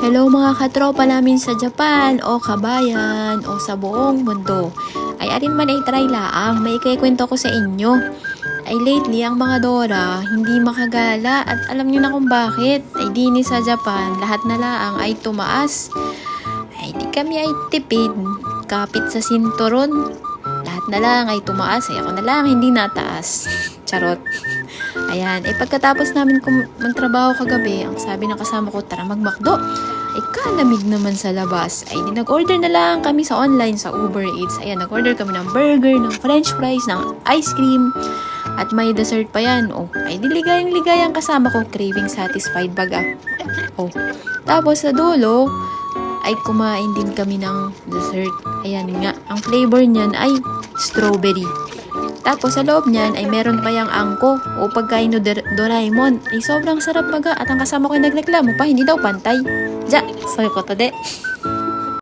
Hello mga katropa namin sa Japan o kabayan o sa buong mundo. Ay arin man ay try laang, may ikikwento ko sa inyo. Ay lately ang mga Dora hindi makagala at alam nyo na kung bakit. Ay dini sa Japan, lahat na laang ay tumaas. Ay di kami ay tipid, kapit sa sinturon. Lahat na lang ay tumaas, ay ako na lang hindi nataas. Charot. Ayan, pagkatapos namin magtrabaho kagabi, ang sabi ng kasama ko, tara magmakdo. Ay kalamig naman sa labas. Ay di nag-order na lang kami sa online, sa Uber Eats. Ayan, nag-order kami ng burger, ng french fries, ng ice cream, at may dessert pa yan. Oh, ay di ligayang kasama ko, craving satisfied baga. Oh, tapos sa dulo, ay kumain din kami ng dessert. Ayan nga, ang flavor niyan ay strawberry. Tapos sa loob niyan ay meron pa yung angko o pagkain no Doraemon. Ay sobrang sarap baga at ang kasama ko ay nagreklamo pa, hindi daw pantay. Ja, sabi ko to de.